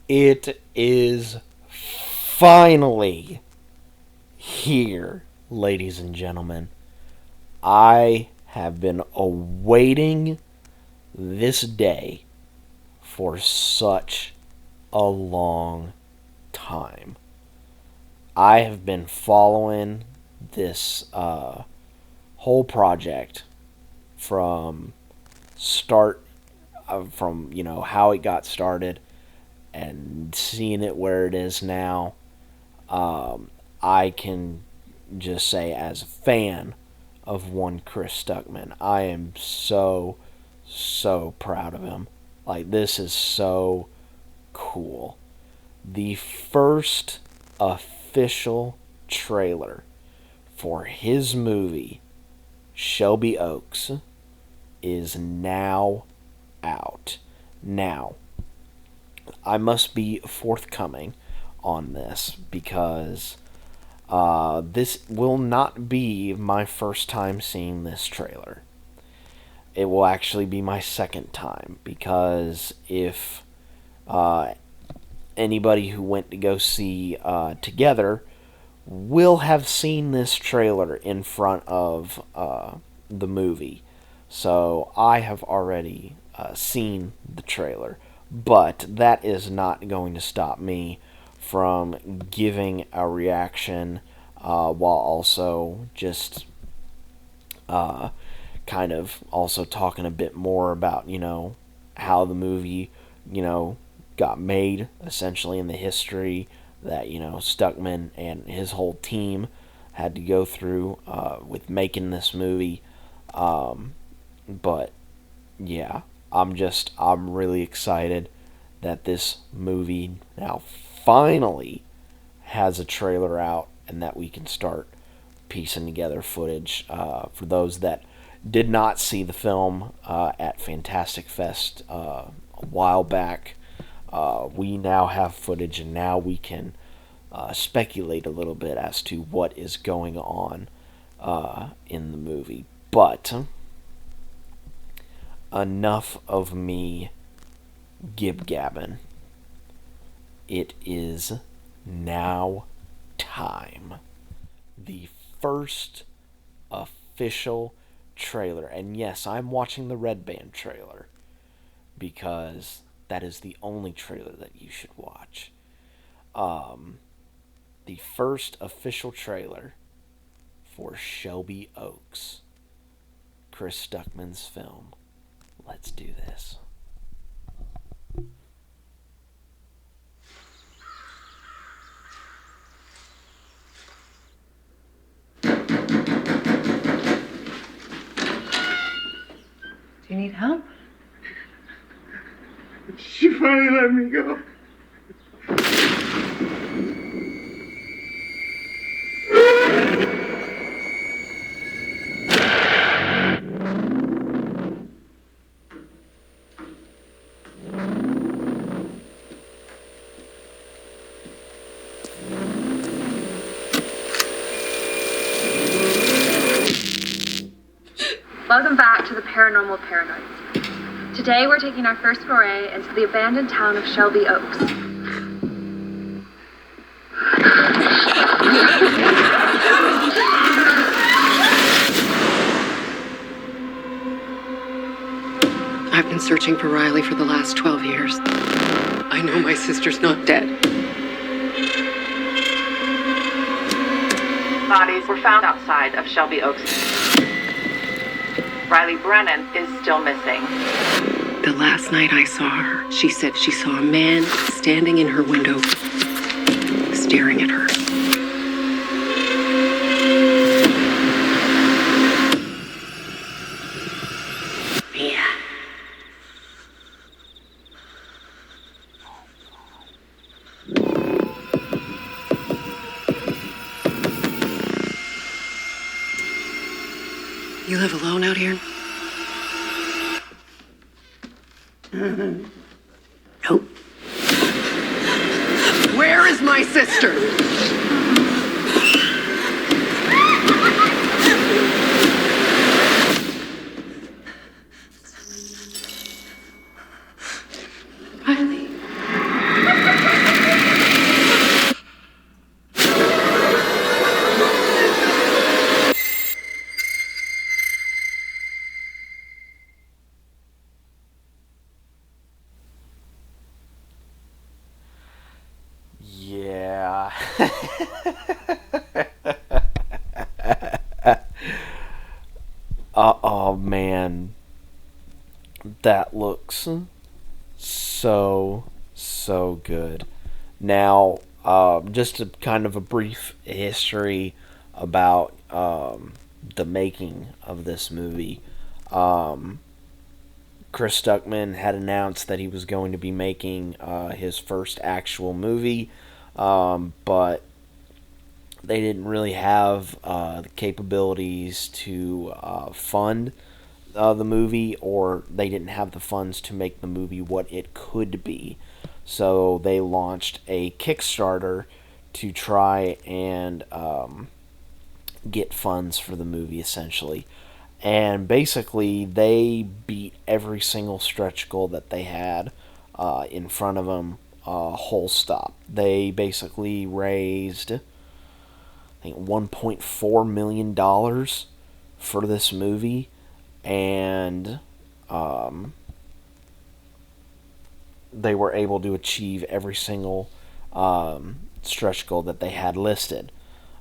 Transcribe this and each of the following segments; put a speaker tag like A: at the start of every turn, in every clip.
A: It is finally here, ladies and gentlemen. I have been awaiting this day for such a long time. I have been following this whole project from start from how it got started and seeing it where it is now. I can just say, as a fan of one Chris Stuckmann, I am so proud of him. Like, this is so cool. The first official trailer for his movie, Shelby Oaks, is now out. Now, I must be forthcoming on this because this will not be my first time seeing this trailer. It will actually be my second time, because if anybody who went to go see together will have seen this trailer in front of the movie. So I have already seen the trailer, but that is not going to stop me from giving a reaction while also just kind of also talking a bit more about, how the movie, got made, essentially, in the history that, Stuckmann and his whole team had to go through with making this movie. But yeah, I'm really excited that this movie now finally has a trailer out and that we can start piecing together footage. For those that did not see the film at Fantastic Fest a while back, we now have footage, and now we can speculate a little bit as to what is going on in the movie. But enough of me gib-gabbing. It is now time. The first official trailer. And yes, I'm watching the Red Band trailer because that is the only trailer that you should watch. The first official trailer for Shelby Oaks, Chris Stuckmann's film. Let's do this.
B: Do you need help?
C: She finally let me go.
D: Welcome back to the Paranormal Paranoids. Today we're taking our first foray into the abandoned town of Shelby Oaks.
B: I've been searching for Riley for the last 12 years. I know my sister's not dead.
E: Bodies were found outside of Shelby Oaks. Riley Brennan is still missing.
B: The last night I saw her, she said she saw a man standing in her window, staring at her. Mia. You live alone out here? Nope. Where is my sister? Riley.
A: Oh man, that looks so good. Now, just a kind of a brief history about the making of this movie. Um, Chris Stuckmann had announced that he was going to be making his first actual movie, but they didn't really have the capabilities to fund the movie, or they didn't have the funds to make the movie what it could be. So they launched a Kickstarter to try and get funds for the movie, essentially. And basically, they beat every single stretch goal that they had in front of them, whole stop. They basically raised, I think, $1.4 million for this movie, and they were able to achieve every single stretch goal that they had listed.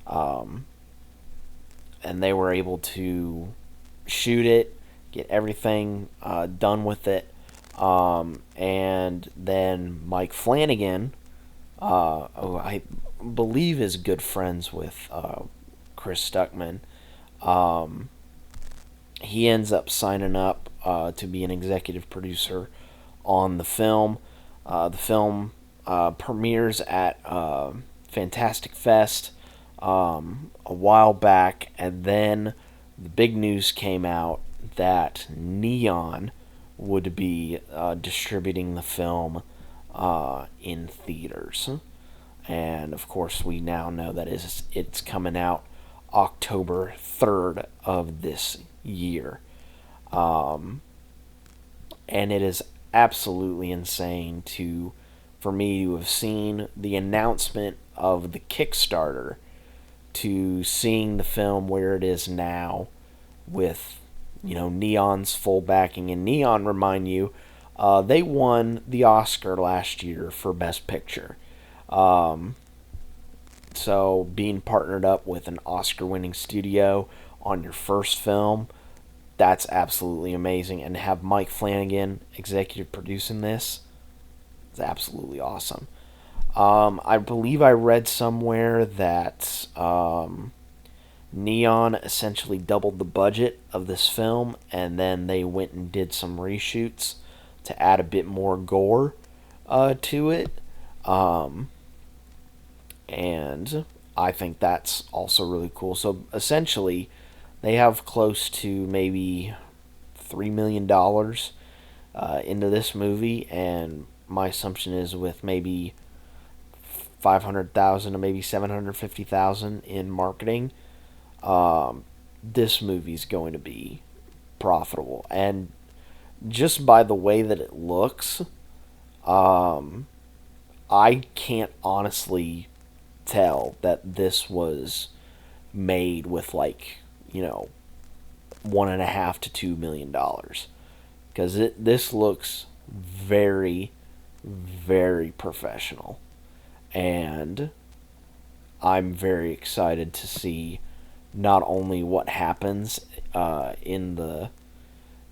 A: And they were able to shoot it, get everything done with it. And then Mike Flanagan, who I believe is good friends with Chris Stuckmann, he ends up signing up to be an executive producer on the film. The film premieres at Fantastic Fest a while back, and then the big news came out that Neon would be distributing the film in theaters. And of course, we now know that it's coming out October 3rd of this year. And it is absolutely insane for me to have seen the announcement of the Kickstarter to seeing the film where it is now with, Neon's full backing. And Neon, remind you, they won the Oscar last year for Best Picture. So being partnered up with an Oscar-winning studio on your first film, that's absolutely amazing. And to have Mike Flanagan executive producing this is absolutely awesome. I believe I read somewhere that Neon essentially doubled the budget of this film, and then they went and did some reshoots to add a bit more gore to it. And I think that's also really cool. So essentially, they have close to maybe $3 million into this movie, and my assumption is with maybe 500,000 to maybe 750,000 in marketing, this movie's going to be profitable. And just by the way that it looks, I can't honestly tell that this was made with $1.5 to $2 million, because this looks very, very professional, and I'm very excited to see not only what happens in the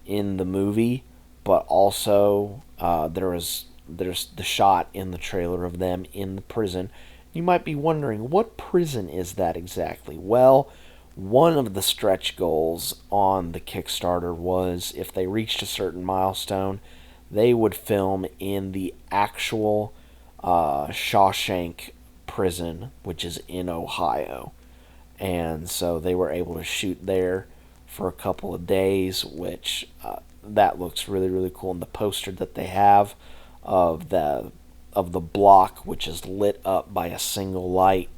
A: movie, but also there's the shot in the trailer of them in the prison. You might be wondering, what prison is that exactly? Well, one of the stretch goals on the Kickstarter was if they reached a certain milestone, they would film in the actual Shawshank prison, which is in Ohio. And so they were able to shoot there for a couple of days, which that looks really, really cool. And the poster that they have of the block, which is lit up by a single light,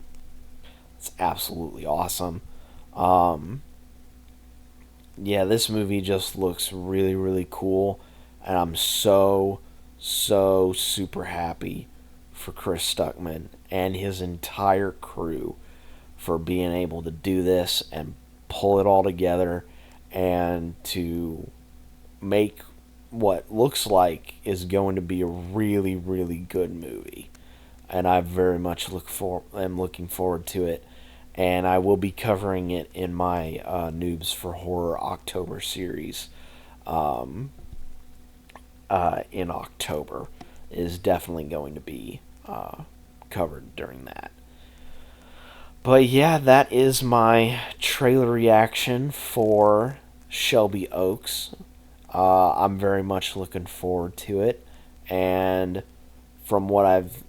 A: it's absolutely awesome. Yeah, this movie just looks really, really cool, and I'm so super happy for Chris Stuckmann and his entire crew for being able to do this and pull it all together and to make what looks like is going to be a really, really good movie. and I very much am looking forward to it. And I will be covering it in my Noobs for Horror October series. In October is definitely going to be covered during that. But yeah, that is my trailer reaction for Shelby Oaks. I'm very much looking forward to it, and from what I've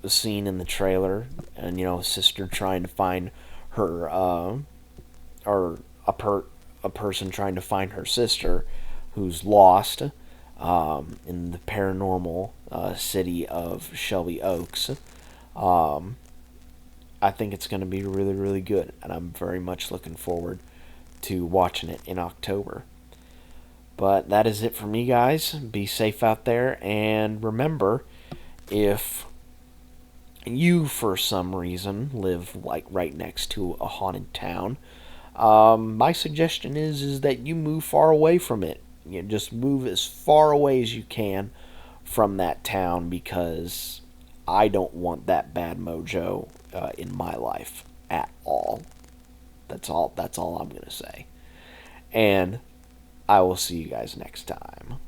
A: seen in the trailer, and sister trying to find her, or a person trying to find her sister, who's lost, in the paranormal city of Shelby Oaks. I think it's going to be really, really good, and I'm very much looking forward to watching it in October. But that is it for me, guys. Be safe out there, and remember, if you, for some reason, live like right next to a haunted town, my suggestion is that you move far away from it. Just move as far away as you can from that town, because I don't want that bad mojo in my life at all. That's all I'm going to say. And I will see you guys next time.